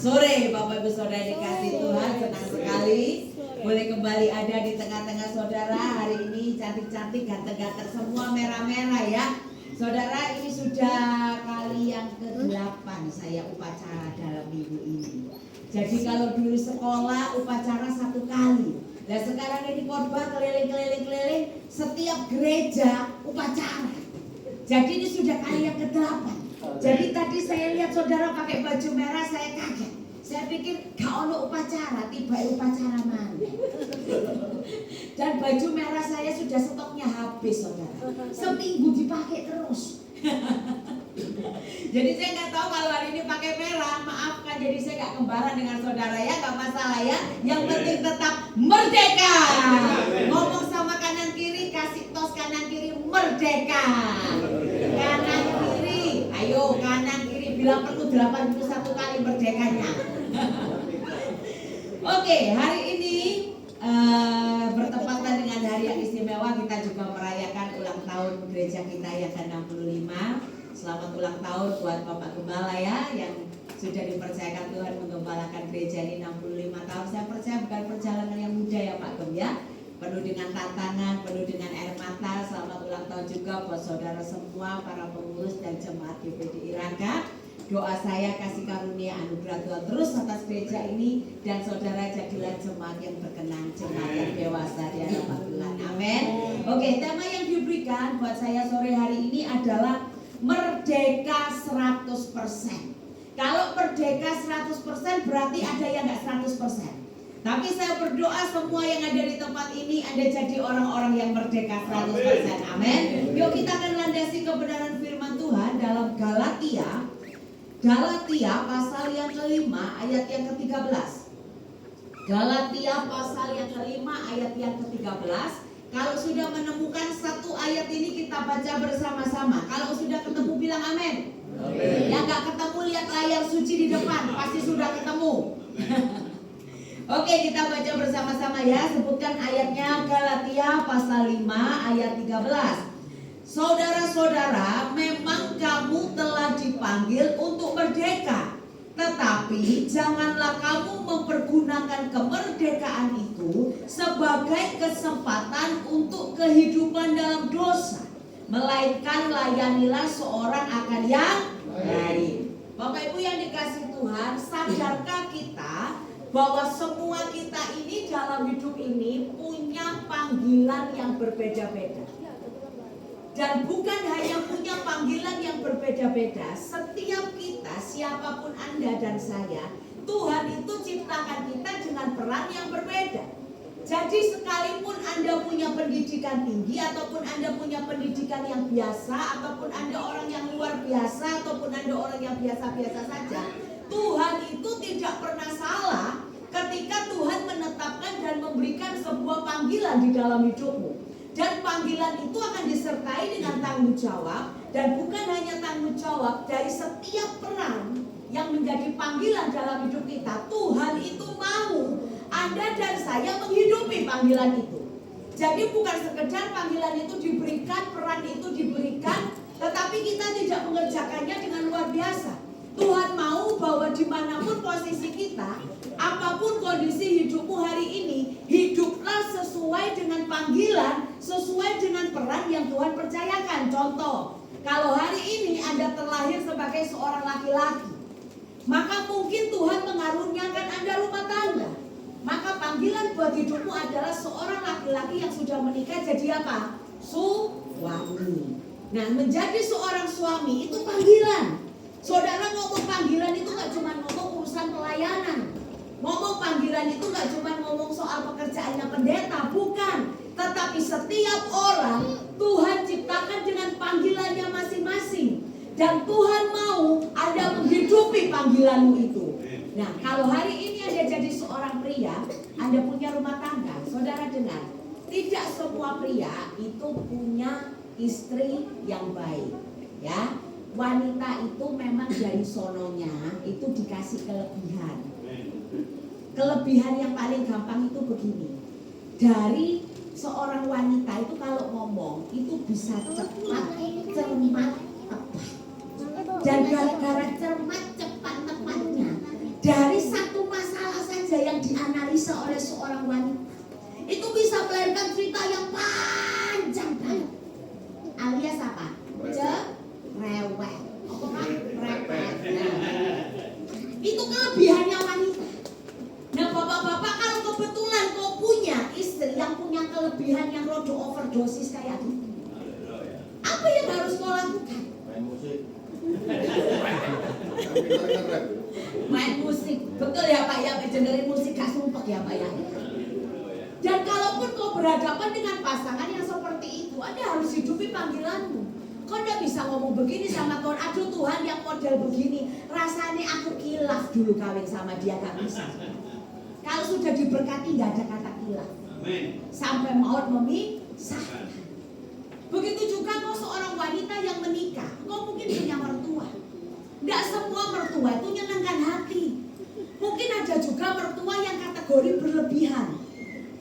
Sore Bapak Ibu Saudara dikasih Tuhan, senang sekali boleh kembali ada di tengah-tengah saudara. Hari ini cantik-cantik, ganteng-ganteng semua, merah-merah ya. Saudara, ini sudah kali yang ke-8 saya upacara dalam minggu ini. Jadi kalau dulu sekolah upacara 1 kali, nah sekarang ini khotbah keliling-keliling setiap gereja upacara. Jadi ini sudah kali yang ke-8. Jadi tadi saya lihat saudara pakai baju merah, saya kaget. Saya pikir gak ono upacara, tiba upacara mana. Dan baju merah saya sudah stoknya habis saudara. Seminggu dipakai terus. Jadi saya nggak tahu kalau hari ini pakai merah, maafkan. Jadi saya nggak kembaran dengan saudara ya, nggak masalah ya. Yang penting tetap merdeka. Ngomong sama kanan kiri, kasih tos kanan kiri, merdeka. Kanan kiri, ayo kanan kiri, bilang perlu 81 kali merdekanya. Oke, hari ini bertepatan dengan hari yang istimewa, kita juga merayakan ulang tahun gereja kita yang ke-65. Selamat ulang tahun buat Bapak Gembala ya, yang sudah dipercayakan Tuhan menggembalakan gereja ini 65 tahun. Saya percaya bukan perjalanan yang mudah ya Pak Gem ya, penuh dengan tantangan, penuh dengan air mata. Selamat ulang tahun juga buat saudara semua, para pengurus dan jemaat GPDI Rangka. Doa saya kasih karunia anugerah Tuhan terus atas gereja ini, dan saudara jadilah jemaat yang berkenan, jemaat yang dewasa di hadapan Tuhan. Amin. Oke, tema yang diberikan buat saya sore hari ini adalah merdeka 100%. Kalau merdeka 100% berarti ada yang gak 100%. Tapi saya berdoa semua yang ada di tempat ini Anda jadi orang-orang yang merdeka 100%. Amin. Yuk kita akan landasi kebenaran firman Tuhan dalam Galatia pasal yang ke-5 ayat yang ke-13. Galatia pasal yang ke-5 ayat yang ke-13. Kalau sudah menemukan satu ayat ini kita baca bersama-sama. Kalau sudah ketemu bilang amin. Amin. Yang gak ketemu lihat layar suci di depan, pasti sudah ketemu. Oke, kita baca bersama-sama ya. Sebutkan ayatnya, Galatia pasal 5 ayat 13. Saudara-saudara, memang kamu telah dipanggil untuk merdeka, tetapi janganlah kamu mempergunakan kemerdekaan itu sebagai kesempatan untuk kehidupan dalam dosa, melainkan layanilah seorang akan yang lain. Bapak Ibu yang dikasih Tuhan, sadarkah kita bahwa semua kita ini dalam hidup ini punya panggilan yang berbeda-beda? Dan bukan hanya punya panggilan yang berbeda-beda, setiap kita, siapapun Anda dan saya, Tuhan itu ciptakan kita dengan peran yang berbeda. Jadi sekalipun Anda punya pendidikan tinggi, ataupun Anda punya pendidikan yang biasa, ataupun Anda orang yang luar biasa, ataupun Anda orang yang biasa-biasa saja, Tuhan itu tidak pernah salah ketika Tuhan menetapkan dan memberikan sebuah panggilan di dalam hidupmu. Dan panggilan itu akan disertai dengan tanggung jawab. Dan bukan hanya tanggung jawab, dari setiap peran yang menjadi panggilan dalam hidup kita, Tuhan itu mau Anda dan saya menghidupi panggilan itu. Jadi bukan sekedar panggilan itu diberikan, peran itu diberikan, tetapi kita tidak mengerjakannya dengan luar biasa. Tuhan mau bahwa dimanapun posisi kita, apapun kondisi hidupmu hari ini, hiduplah sesuai dengan panggilan, sesuai dengan peran yang Tuhan percayakan. Contoh, kalau hari ini Anda terlahir sebagai seorang laki-laki, maka mungkin Tuhan mengaruniakan Anda rumah tangga. Maka panggilan buat hidupmu adalah seorang laki-laki yang sudah menikah jadi apa? Suami. Nah, menjadi seorang suami itu panggilan. Saudara, ngomong panggilan itu gak cuma ngomong urusan pelayanan. Ngomong panggilan itu gak cuma ngomong soal pekerjaannya pendeta, bukan. Tetapi setiap orang Tuhan ciptakan dengan panggilannya masing-masing. Dan Tuhan mau Anda menghidupi panggilanmu itu. Nah, kalau hari ini Anda jadi seorang pria, Anda punya rumah tangga. Saudara dengar, tidak semua pria itu punya istri yang baik. Ya, wanita itu memang dari sononya itu dikasih kelebihan. Kelebihan yang paling gampang itu begini. Dari seorang wanita itu kalau ngomong itu bisa cepat, cermat, tepat. Dan gara-gara cermat, cepat, tepatnya, dari yang dianalisa oleh seorang wanita itu bisa melahirkan cerita yang panjang banget. Alias apa? Cerewet. Apakah repet? Itu kelebihannya wanita. Nah bapak-bapak, kalau kebetulan kau punya istri yang punya kelebihan yang rodo overdosis kayak gitu, apa yang harus kau lakukan? Main musik. Main musik. Betul ya Pak ya, dengerin musik gak sumpek ya Pak ya. Dan kalaupun kau berhadapan dengan pasangan yang seperti itu, Anda harus hidupi panggilanmu. Kau tidak bisa ngomong begini sama Tuhan, aduh Tuhan yang model begini, rasanya aku kilaf dulu kawin sama dia, gak bisa. Kalau sudah diberkati gak ada kata kilaf. Sampai maut memisahkan. Begitu juga kau seorang wanita yang menikah, kau mungkin punya mertua. Tidak semua mertua itu nyenangkan hati. Mungkin ada juga mertua yang kategori berlebihan.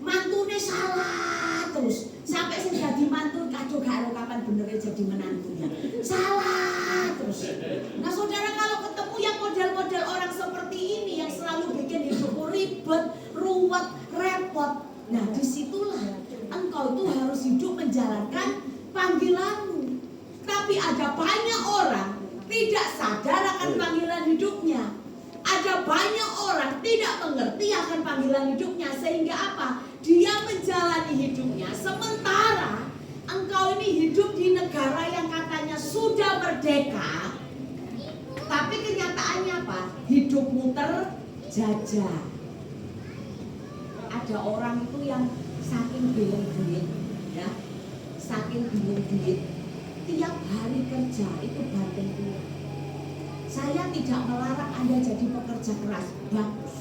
Mantune salah terus, sampai saya jadi mantu kado gak kapan benernya jadi menantunya. Salah terus. Nah saudara, kalau ketemu yang model-model orang seperti ini yang selalu bikin hidupmu ribet, ruwet, repot, nah disitulah engkau tuh harus hidup menjalankan panggilanmu. Tapi ada banyak orang tidak sadar akan panggilan hidupnya. Ada banyak orang tidak mengerti akan panggilan hidupnya, sehingga apa? Dia menjalani hidupnya sementara engkau ini hidup di negara yang katanya sudah merdeka, tapi kenyataannya apa? Hidupmu terjajah. Ada orang itu yang saking bingung duit, ya, saking bingung duit, tiap hari kerja itu banting tulang. Saya tidak melarang Anda jadi pekerja keras, bagus.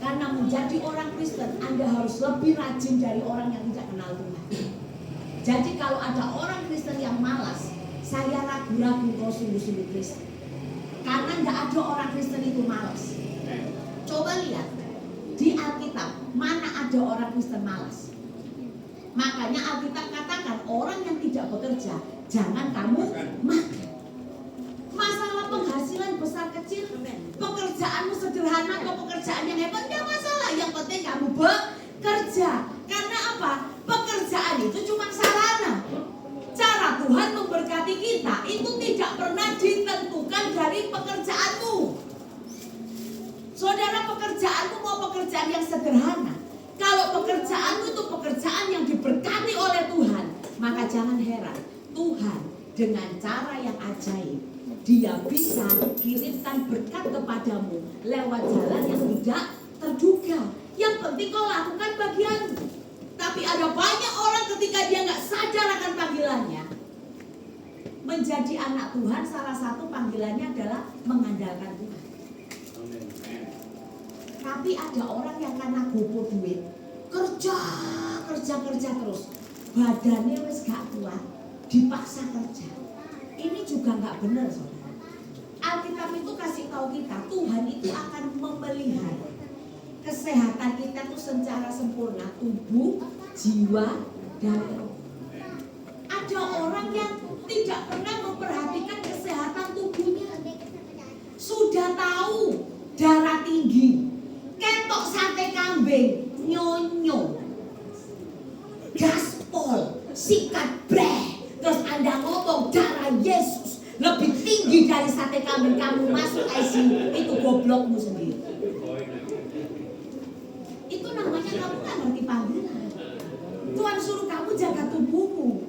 Karena menjadi orang Kristen Anda harus lebih rajin dari orang yang tidak kenal Tuhan. Jadi kalau ada orang Kristen yang malas, saya ragu-ragu kau sungguh-sungguh Kristen. Karena tidak ada orang Kristen itu malas. Coba lihat di Alkitab, mana ada orang Kristen malas. Makanya Alkitab katakan orang yang tidak bekerja jangan kamu makan. Masalah penghasilan besar kecil, pekerjaanmu sederhana atau pekerjaan yang hebat, tidak masalah. Yang penting kamu bekerja. Karena apa? Pekerjaan itu cuma sarana. Cara Tuhan memberkati kita itu tidak pernah ditentukan dari pekerjaanmu. Saudara, pekerjaanmu mau pekerjaan yang sederhana, kalau pekerjaanmu itu pekerjaan yang diberkati oleh Tuhan, maka jangan heran Tuhan dengan cara yang ajaib Dia bisa kirimkan berkat kepadamu lewat jalan yang tidak terduga. Yang penting kau lakukan bagianmu. Tapi ada banyak orang ketika dia nggak sadar akan panggilannya, menjadi anak Tuhan salah satu panggilannya adalah mengandalkan Tuhan. Tapi ada orang yang karena gopo duit, kerja terus, badannya wes gak kuat, dipaksa kerja. Ini juga nggak benar, saudara. Alkitab itu kasih tahu kita, Tuhan itu akan memelihara kesehatan kita itu secara sempurna, tubuh, jiwa, dan roh. Ada orang yang tidak pernah memperhatikan kesehatan tubuhnya. Sudah tahu darah tinggi, ketok sate kambing, nyonyo, gaspol, sikat breh, terus Anda ngomong darah Yesus lebih tinggi dari sate kambing, kamu masuk ICU, itu goblokmu sendiri. Itu namanya kamu gak ngerti panggilan. Tuhan suruh kamu jaga tubuhmu.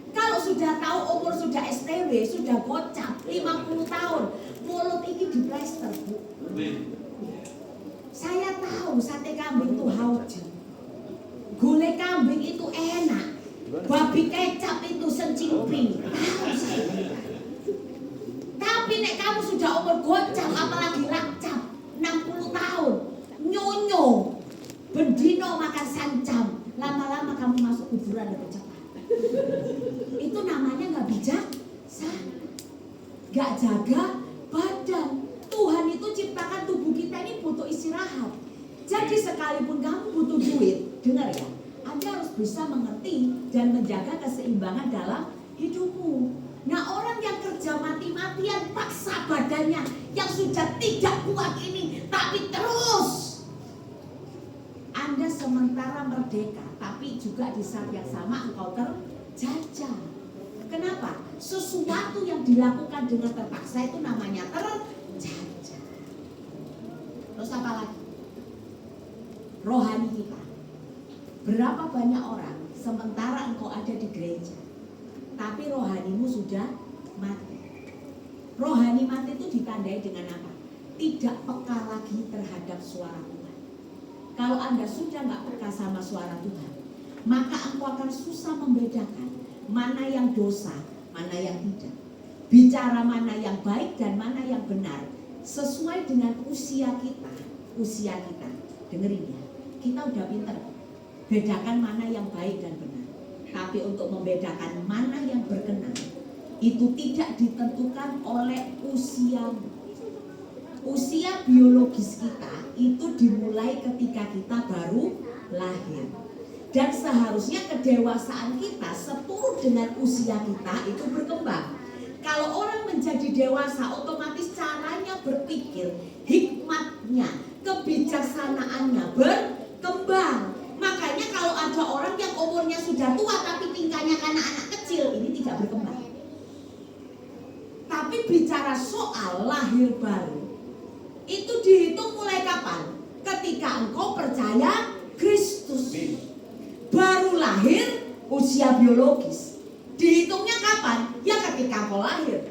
Kalau sudah tahu umur sudah STW, sudah gocap 50 tahun, mulut ini diplester, Bu. Saya tahu sate kambing itu hauju, gulai kambing itu enak, babi kecap itu sencimpi, tahu saya. Tapi nek kamu sudah umur gocap, apalagi rakcap 60 tahun, nyonyo, bendino makan sancam, lama-lama kamu masuk kuburan lebih cepat. Itu namanya gak bijaksana, gak jaga badan. Tuhan itu ciptakan tubuh kita ini butuh istirahat. Jadi sekalipun kamu butuh duit, dengar ya, Anda harus bisa mengerti dan menjaga keseimbangan dalam hidupmu. Nah, orang yang kerja mati-matian paksa badannya yang sudah tidak kuat ini, tapi terus Anda sementara merdeka, tapi juga di saat yang sama engkau terjajah. Kenapa? Sesuatu yang dilakukan dengan terpaksa itu namanya terjajah. Terus apa lagi? Rohani kita. Berapa banyak orang sementara engkau ada di gereja, tapi rohanimu sudah mati. Rohani mati itu ditandai dengan apa? Tidak peka lagi terhadap suara Tuhan. Kalau Anda sudah nggak peka sama suara Tuhan, maka engkau akan susah membedakan mana yang dosa, mana yang tidak. Bicara mana yang baik dan mana yang benar sesuai dengan usia kita. Usia kita, dengerin ya, kita udah pinter bedakan mana yang baik dan benar. Tapi untuk membedakan mana yang berkenan, itu tidak ditentukan oleh usiamu. Usia biologis kita itu dimulai ketika kita baru lahir. Dan seharusnya kedewasaan kita seturut dengan usia kita itu berkembang. Kalau orang menjadi dewasa, otomatis caranya berpikir, hikmatnya, kebijaksanaannya berkembang. Makanya kalau ada orang yang umurnya sudah tua tapi tingkahnya karena anak kecil, ini tidak berkembang. Tapi bicara soal lahir baru, itu dihitung mulai kapan? Ketika engkau percaya Kristus. Baru lahir usia biologis. Dihitungnya kapan? Ya ketika engkau lahir.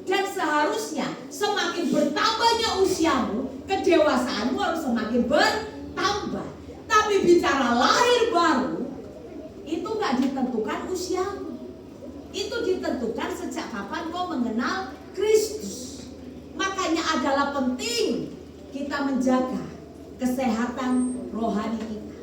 Dan seharusnya semakin bertambahnya usiamu, kedewasaanmu harus semakin bertambah. Tapi bicara lahir baru, itu gak ditentukan usiamu. Itu ditentukan sejak kapan kau mengenal Kristus. Makanya adalah penting kita menjaga kesehatan rohani kita.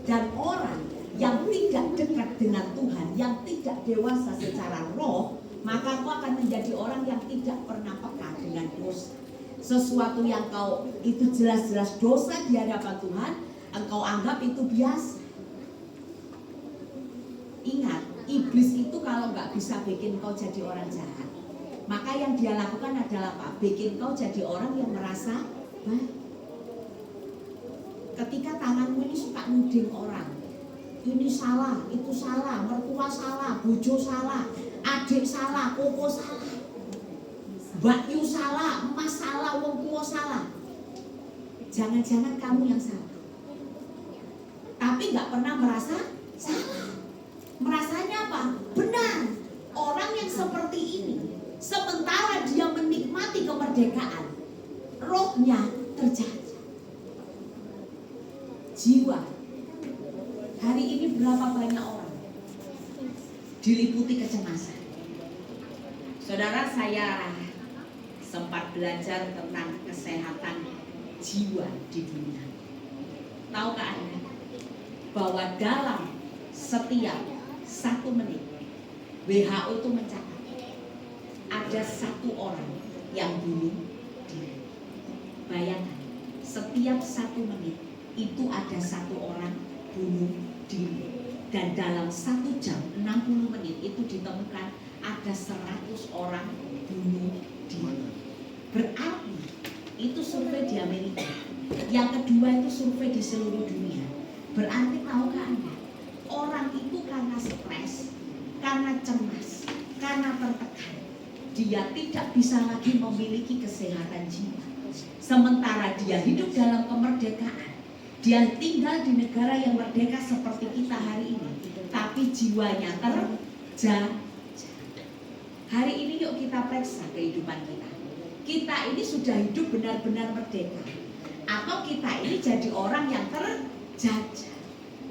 Dan orang yang tidak dekat dengan Tuhan, yang tidak dewasa secara roh, maka kau akan menjadi orang yang tidak pernah peka dengan dosa. Sesuatu yang kau itu jelas-jelas dosa di hadapan Tuhan, engkau anggap itu biasa. Ingat, iblis itu kalau nggak bisa bikin kau jadi orang jahat, maka yang dia lakukan adalah apa? Bikin kau jadi orang yang merasa baik. Ketika tanganmu ini suka nuding orang, ini salah, itu salah, mertua salah, bojo salah, adik salah, koko salah, Mbak Yu salah, emas salah, wong tua salah. Jangan-jangan kamu yang salah. Tapi nggak pernah merasa salah. Merasanya apa? Benar. Orang yang seperti ini, sementara dia menikmati kemerdekaan, rohnya terjajah. Jiwa. Hari ini berapa banyak orang diliputi kecemasan. Saudara, saya sempat belajar tentang kesehatan jiwa di dunia. Tahukah Anda bahwa dalam setiap 1 menit WHO itu mencatat ada 1 orang yang bunuh diri. Bayangkan, setiap 1 menit itu ada 1 orang bunuh diri. Dan dalam 1 jam 60 menit itu ditemukan ada 100 orang bunuh diri. Berarti itu survei di Amerika. Yang kedua itu survei di seluruh dunia. Berarti tahukah Anda, orang itu karena stres, karena cemas, karena tertekan, dia tidak bisa lagi memiliki kesehatan jiwa. Sementara dia hidup dalam kemerdekaan, dia tinggal di negara yang merdeka seperti kita hari ini, tapi jiwanya terjajah. Hari ini yuk kita periksa kehidupan kita. Kita ini sudah hidup benar-benar merdeka, atau kita ini jadi orang yang terjajah.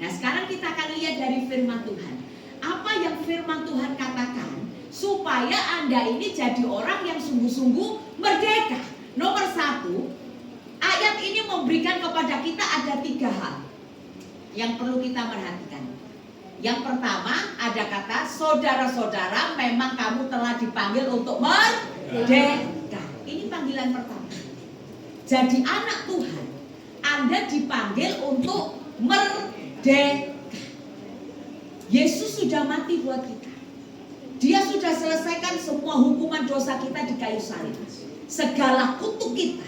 Nah, sekarang kita akan lihat dari firman Tuhan. Apa yang firman Tuhan katakan supaya Anda ini jadi orang yang sungguh-sungguh merdeka. Nomor 1, ayat ini memberikan kepada kita ada 3 hal yang perlu kita perhatikan. Yang pertama ada kata, saudara-saudara, memang kamu telah dipanggil untuk merdeka. Ini panggilan pertama. Jadi anak Tuhan, Anda dipanggil untuk merdeka. Yesus sudah mati buat kita. Dia sudah selesaikan semua hukuman dosa kita di kayu salib. Segala kutuk kita,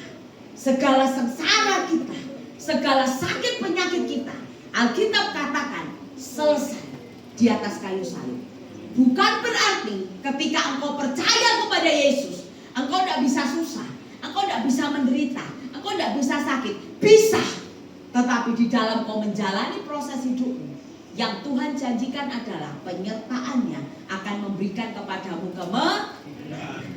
segala sengsara kita, segala sakit penyakit kita Alkitab katakan selesai di atas kayu salib. Bukan berarti ketika engkau percaya kepada Yesus, engkau tidak bisa susah, engkau tidak bisa menderita, engkau tidak bisa sakit. Bisa. Tetapi di dalam kau menjalani proses hidupmu, yang Tuhan janjikan adalah penyertaannya akan memberikan kepadamu kemenangan.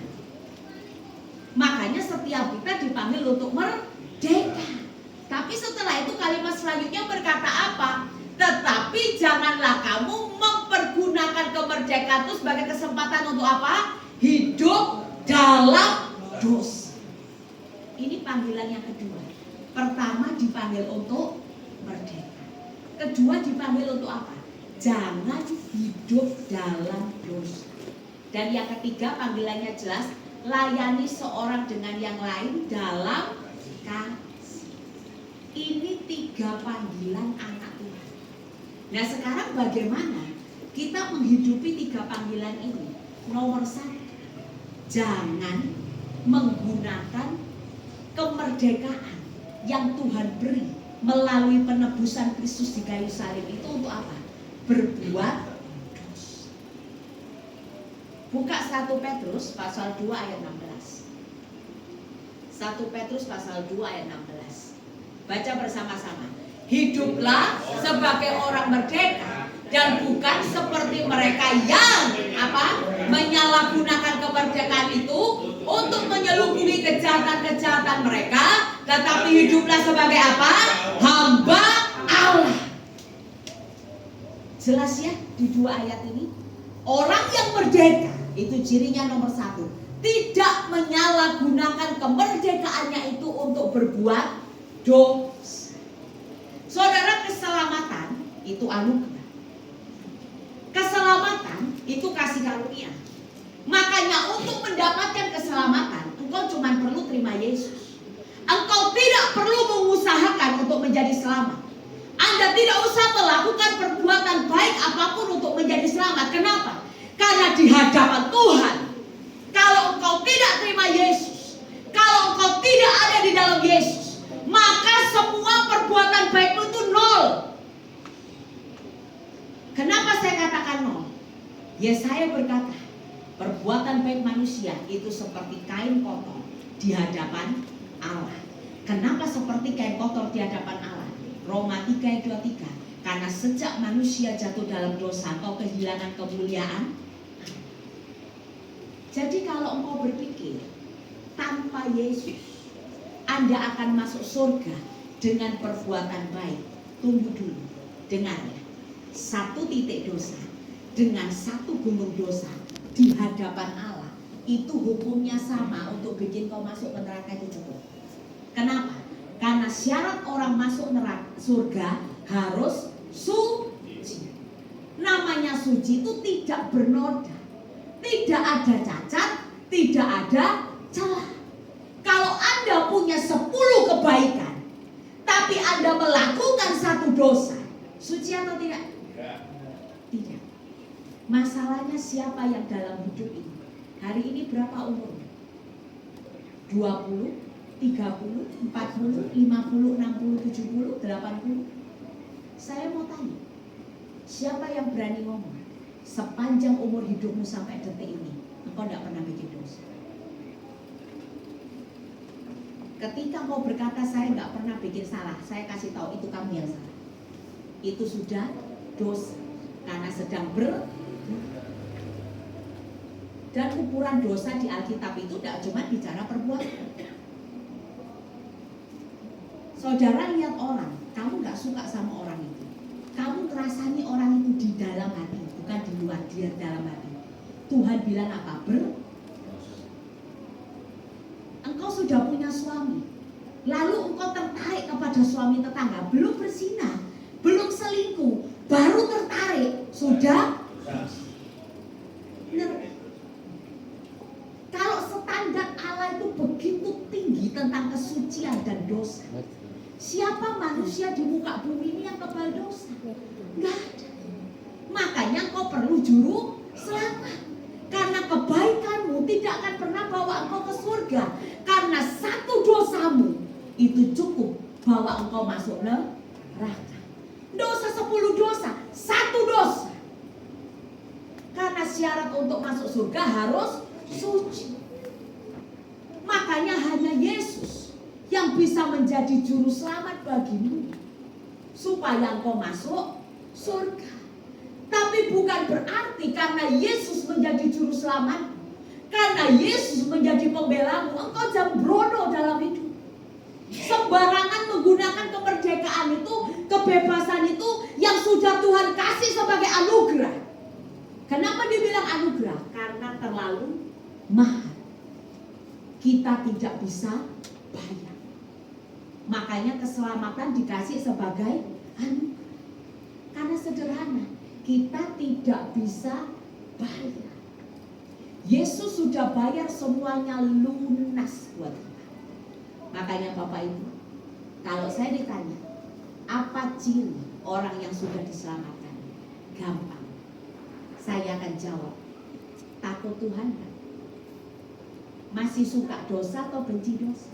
Makanya setiap kita dipanggil untuk merdeka. Tapi setelah itu kalimat selanjutnya berkata apa? Tetapi janganlah kamu mempergunakan kemerdekaan itu sebagai kesempatan untuk apa? Hidup dalam dosa. Ini panggilan yang kedua. Pertama dipanggil untuk merdeka. Kedua dipanggil untuk apa? Jangan hidup dalam dosa. Dan yang ketiga panggilannya jelas, layani seorang dengan yang lain dalam kasih. Ini 3 panggilan anak Tuhan. Nah sekarang bagaimana kita menghidupi 3 panggilan ini? Nomor 1, jangan menggunakan kemerdekaan yang Tuhan beri melalui penebusan Kristus di kayu salib itu untuk apa? Berbuat dosa. Buka 1 Petrus pasal 2 ayat 16. 1 Petrus pasal 2 ayat 16. Baca bersama-sama. Hiduplah sebagai orang merdeka dan bukan seperti mereka yang menyalahgunakan kemerdekaan itu untuk menyelubungi kejahatan-kejahatan mereka, tetapi hiduplah sebagai apa? Hamba Allah. Jelas ya di 2 ayat ini. Orang yang merdeka itu cirinya nomor 1, tidak menyalahgunakan kemerdekaannya itu untuk berbuat dosa. Saudara, keselamatan itu anugerah. Keselamatan itu kasih karunia. Makanya untuk mendapatkan keselamatan, engkau cuma perlu terima Yesus. Engkau tidak perlu mengusahakan untuk menjadi selamat. Anda tidak usah melakukan perbuatan baik apapun untuk menjadi selamat. Kenapa? Karena di hadapan Tuhan, kalau engkau tidak terima Yesus, kalau engkau tidak ada di dalam Yesus, maka semua perbuatan baikmu itu nol. Kenapa saya katakan nol? Yesaya berkata, perbuatan baik manusia itu seperti kain kotor di hadapan Allah. Kenapa seperti kain kotor di hadapan Allah? Roma 3 ayat 23. Karena sejak manusia jatuh dalam dosa, engkau kehilangan kemuliaan. Jadi kalau engkau berpikir tanpa Yesus Anda akan masuk surga dengan perbuatan baik, tunggu dulu. Dengar ya, 1 titik dosa dengan 1 gunung dosa di hadapan Allah, itu hukumnya sama untuk bikin kau masuk ke neraka itu cukup. Kenapa? Karena syarat orang masuk neraka surga harus suci. Namanya suci itu tidak bernoda, tidak ada cacat, tidak ada celah. Kalau Anda punya 10 kebaikan, tapi Anda melakukan 1 dosa, suci atau tidak? Tidak. Masalahnya siapa yang dalam hidup ini? Hari ini berapa umurnya? 20, 30, 40, 50, 60, 70, 80. Saya mau tanya, siapa yang berani ngomong sepanjang umur hidupmu sampai detik ini engkau tidak pernah bikin dosa? Ketika engkau berkata saya nggak pernah bikin salah, saya kasih tahu itu kamu yang salah. Itu sudah dosa karena sedang dan ukuran dosa di Alkitab itu tidak cuma bicara perbuatan. Saudara lihat orang, kamu nggak suka sama orang itu, kamu ngerasani orang itu di dalam hati, bukan di luar, di dalam hati. Tuhan bilang apa? Engkau sudah punya suami, lalu engkau tertarik kepada suami tetangga, belum berzina, belum selingkuh, baru tertarik, sudah. Kalau standar Allah itu begitu tinggi tentang kesucian dan dosa, siapa manusia di muka bumi ini yang kebal dosa? Enggak ada. Makanya kau perlu juru selamat. Karena kebaikanmu tidak akan pernah bawa engkau ke surga. Karena 1 dosamu itu cukup bawa engkau masuk neraka. Dosa 10 dosa, 1 dosa. Karena syarat untuk masuk surga harus suci. Makanya hanya Yesus yang bisa menjadi juru selamat bagimu, supaya engkau masuk surga. Tapi bukan berarti karena Yesus menjadi juru selamat, karena Yesus menjadi pembelamu, engkau jambrono dalam hidup. Sembarangan menggunakan kemerdekaan itu, kebebasan itu yang sudah Tuhan kasih sebagai anugerah. Kenapa dibilang anugerah? Karena terlalu mahal. Kita tidak bisa bayar. Makanya keselamatan dikasih sebagai anugerah. Karena sederhana, kita tidak bisa bayar. Yesus sudah bayar semuanya lunas buat kita. Makanya Bapak Ibu, kalau saya ditanya, apa ciri orang yang sudah diselamatkan? Gampang. Saya akan jawab, takut Tuhan kan? Masih suka dosa atau benci dosa?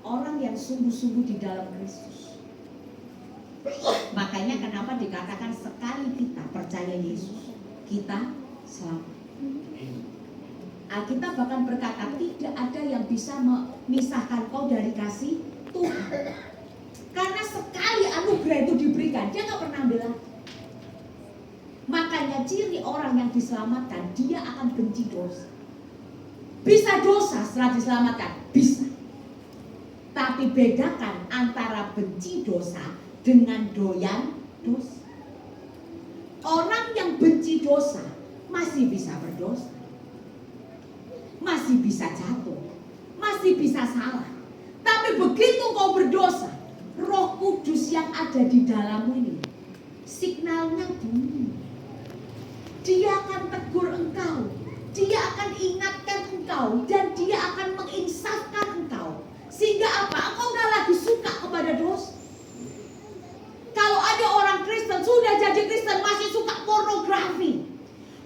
Orang yang sungguh-sungguh di dalam Kristus. Makanya kenapa dikatakan sekali kita percaya Yesus, kita selamat. Alkitab bahkan berkata tidak ada yang bisa memisahkan kau dari kasih Tuhan. Karena sekali anugerah itu diberikan, dia gak pernah ambil lagi. Makanya ciri orang yang diselamatkan, dia akan benci dosa. Bisa dosa setelah diselamatkan? Bisa. Tapi bedakan antara benci dosa dengan doyan dosa. Orang yang benci dosa masih bisa berdosa, masih bisa jatuh, masih bisa salah. Tapi begitu kau berdosa, Roh Kudus yang ada di dalammu ini signalnya bunyi. Dia akan tegur engkau, dia akan ingatkan engkau, dan dia akan menginsafkan engkau. Sehingga apa? Engkau gak lagi suka kepada dosa. Kalau ada orang Kristen, sudah jadi Kristen, masih suka pornografi,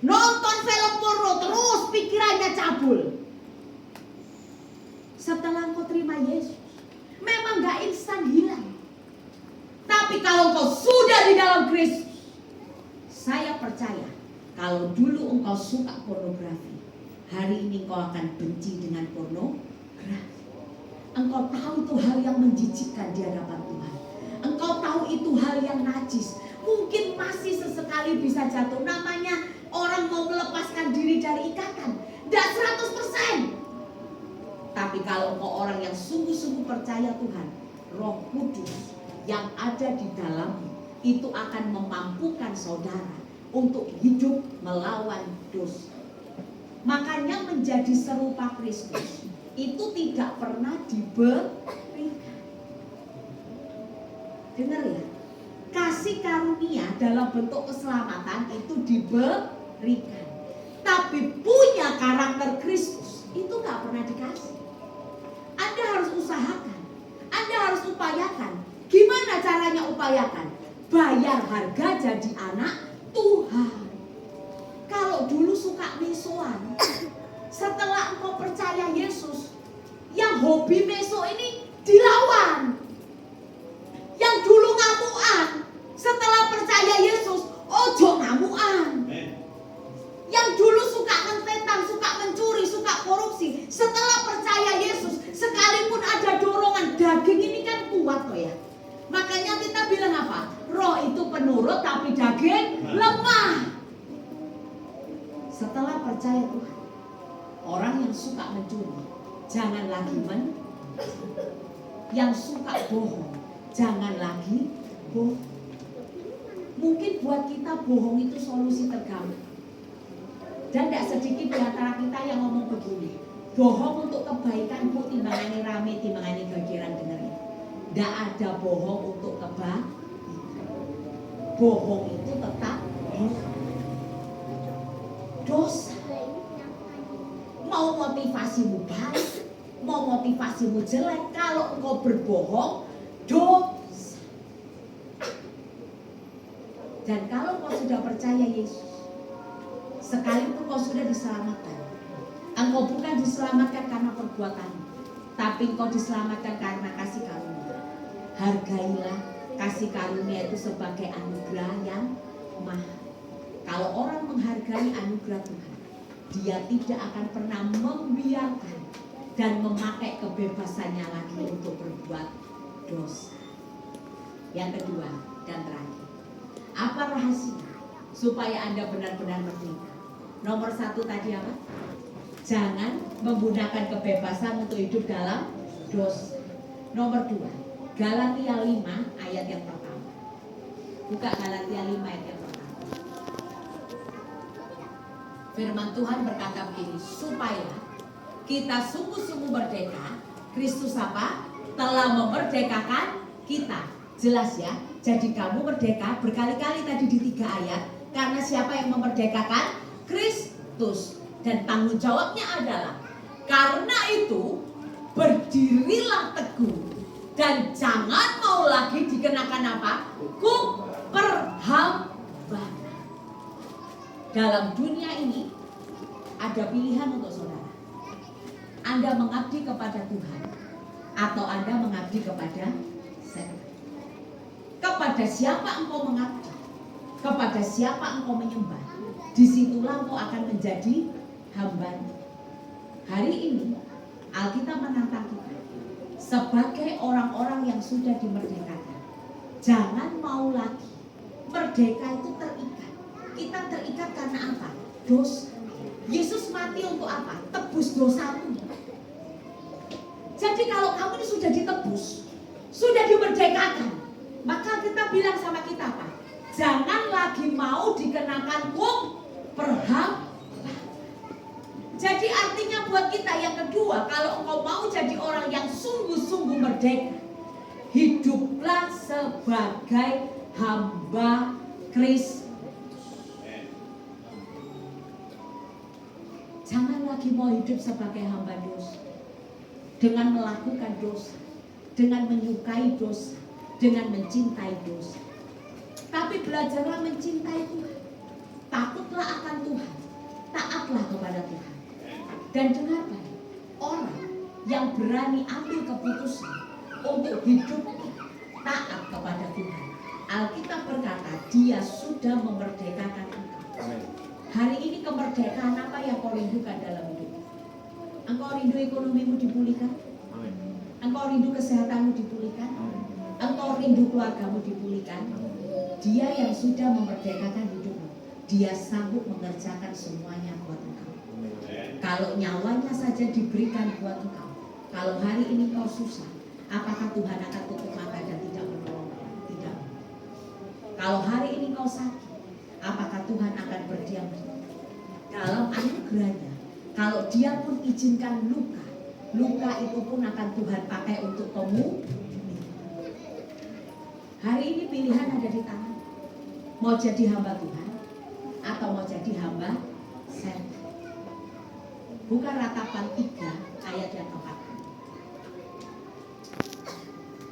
nonton film porno, terus pikirannya cabul. Setelah engkau terima Yesus, memang gak instan hilang. Tapi kalau engkau sudah di dalam Kristus, saya percaya, kalau dulu engkau suka pornografi, hari ini engkau akan benci dengan pornografi. Engkau tahu itu hal yang menjijikkan di hadapan Tuhan. Engkau tahu itu hal yang najis. Mungkin masih sesekali bisa jatuh. Namanya orang mau melepaskan diri dari ikatan. Tidak 100%. Tapi kalau engkau orang yang sungguh-sungguh percaya Tuhan, Roh Kudus yang ada di dalam itu akan memampukan saudara untuk hidup melawan dosa. Makanya menjadi serupa Kristus itu tidak pernah diberikan. Dengar ya, kasih karunia dalam bentuk keselamatan itu diberikan. Tapi punya karakter Kristus itu gak pernah dikasih. Anda harus usahakan, Anda harus upayakan. Gimana caranya upayakan? Bayar harga jadi anak Tuhan. Kalau dulu suka mesoan, setelah engkau percaya Yesus, yang hobi meso ini dilawan. Yang dulu ngamuan, setelah percaya Yesus, ojo ngamuan. Yang dulu suka mentetan, suka mencuri, suka korupsi, setelah percaya Yesus, sekalipun ada dorongan, daging ini kan kuat kok ya. Makanya kita bilang apa? Roh itu penurut tapi daging lemah. Setelah percaya Tuhan, orang yang suka mencuri jangan lagi yang suka bohong jangan lagi bohong. Mungkin buat kita bohong itu solusi tergampang. Dan tidak sedikit di antara kita yang ngomong begini, bohong untuk kebaikan bu, timbangannya rame, timbangannya gageran. Dengerin, tidak ada bohong untuk kebaikan. Bohong itu tetap dosa. Mau motivasimu baik, mau motivasimu jelek, kalau engkau berbohong, dosa. Dan kalau engkau sudah percaya Yesus, sekalipun engkau sudah diselamatkan, engkau bukan diselamatkan karena perbuatan, tapi engkau diselamatkan karena kasih karunia. Hargailah kasih karunia itu sebagai anugerah yang mahal. Kalau orang menghargai anugerah Tuhan, dia tidak akan pernah membiarkan dan memakai kebebasannya lagi untuk berbuat dosa. Yang kedua dan terakhir, apa rahasia supaya Anda benar-benar merdeka? Nomor satu tadi apa? Jangan menggunakan kebebasan untuk hidup dalam dosa. Nomor dua, Galatia 5 ayat yang pertama. Buka Galatia 5 ayat yang pertama. Firman Tuhan berkata begini, supaya kita sungguh-sungguh merdeka. Kristus apa? Telah memerdekakan kita. Jelas ya. Jadi kamu merdeka berkali-kali tadi di 3 ayat. Karena siapa yang memerdekakan? Kristus. Dan tanggung jawabnya adalah, karena itu berdirilah teguh dan jangan mau lagi dikenakan apa? Hukum perhambaan. Dalam dunia ini ada pilihan untuk saudara. Anda mengabdi kepada Tuhan atau Anda mengabdi kepada setan. Kepada siapa engkau mengabdi? Kepada siapa engkau menyembah? Disitulah engkau akan menjadi hambanya. Hari ini Alkitab menantang kita sebagai orang-orang yang sudah dimerdekakan. Jangan mau lagi. Merdeka itu terikat. Kita terikat karena apa? Dosa. Yesus mati untuk apa? Tebus dosamu. Jadi kalau kamu ini sudah ditebus, sudah dimerdekakan, maka kita bilang sama kita apa? Jangan lagi mau dikenakan hukum perhambaan. Jadi artinya buat kita yang kedua, kalau engkau mau jadi orang yang sungguh-sungguh merdeka, hiduplah sebagai hamba Kristus. Jangan lagi mau hidup sebagai hamba dosa, dengan melakukan dosa, dengan menyukai dosa, dengan mencintai dosa. Tapi belajarlah mencintai Tuhan, takutlah akan Tuhan, taatlah kepada Tuhan. Dan dengar baik, orang yang berani ambil keputusan untuk hidup taat kepada Tuhan, Alkitab berkata dia sudah memerdekakan engkau. Hari ini kemerdekaan apa yang kau rindukan dalam hidup? Engkau rindu ekonomimu dipulihkan? Engkau rindu kesehatanmu dipulihkan? Engkau rindu keluargamu dipulihkan? Dia yang sudah memerdekakan hidupmu, dia sanggup mengerjakan semuanya buat engkau. Kalau nyawanya saja diberikan buat engkau, kalau hari ini kau susah, apakah Tuhan akan tutup mata dan tidak menolong? Tidak. Kalau hari ini kau sakit, apakah Tuhan akan berdiam diri? Dalam anugerahnya, kalau dia pun izinkan luka, luka itu pun akan Tuhan pakai untuk pemulihan. Hari ini pilihan ada di tangan. Mau jadi hamba Tuhan atau mau jadi hamba setan. Buka Ratapan 3 ayat yang ke-4.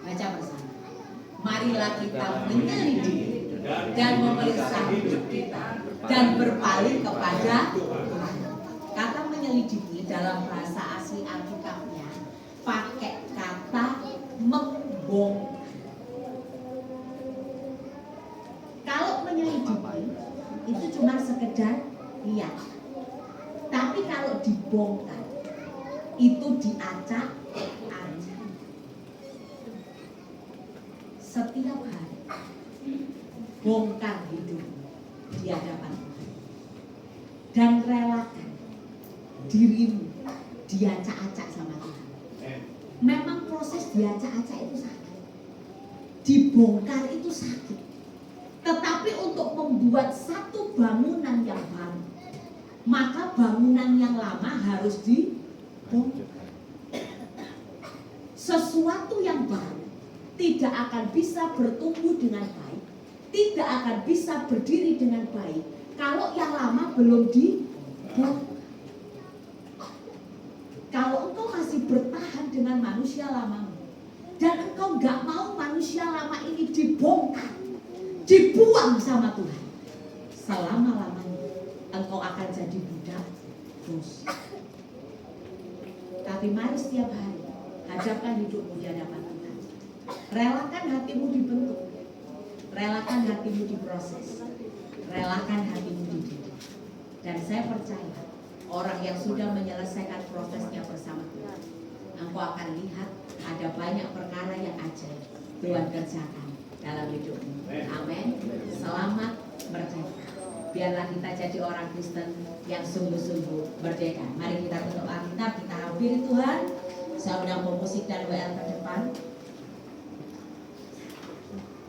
Baca bersama. Marilah kita menyelidiki dan memeriksa hidup kita dan berpaling kepada Tuhan. Kata menyelidiki dalam bahasa asli Alkitabnya pakai kata membongkar. Kalau menyelidiki itu cuma sekedar lihat. Tapi kalau dibongkar itu diacak-acak. Setiap hari bongkar hidup di hadapan Tuhan dan relakan dirimu diacak-acak sama Tuhan. Memang proses diacak-acak itu sakit, dibongkar itu sakit. Tetapi untuk membuat satu bangunan yang baru, maka bangunan yang lama harus dibongkar. Sesuatu yang baru tidak akan bisa bertumbuh dengan baik, tidak akan bisa berdiri dengan baik kalau yang lama belum dibongkar. Kalau engkau masih bertahan dengan manusia lamamu dan engkau gak mau manusia lama ini dibongkar, dibuang sama Tuhan, selama-lamanya engkau akan jadi budak dosa. Tapi mari setiap hari hadapkan hidupmu di hadapan Tuhan. Relakan hatimu dibentuk, relakan hatimu diproses, relakan hatimu dididik. Dan saya percaya orang yang sudah menyelesaikan prosesnya bersama Tuhan, engkau akan lihat ada banyak perkara yang ajaib Tuhan kerjakan dalam hidupmu. Amin. Selamat merdeka. Biarlah kita jadi orang Kristen yang sungguh-sungguh merdeka. Mari kita tutup Alkitab, kita hampiri Tuhan. Saya undang pemusik dan WL ke depan.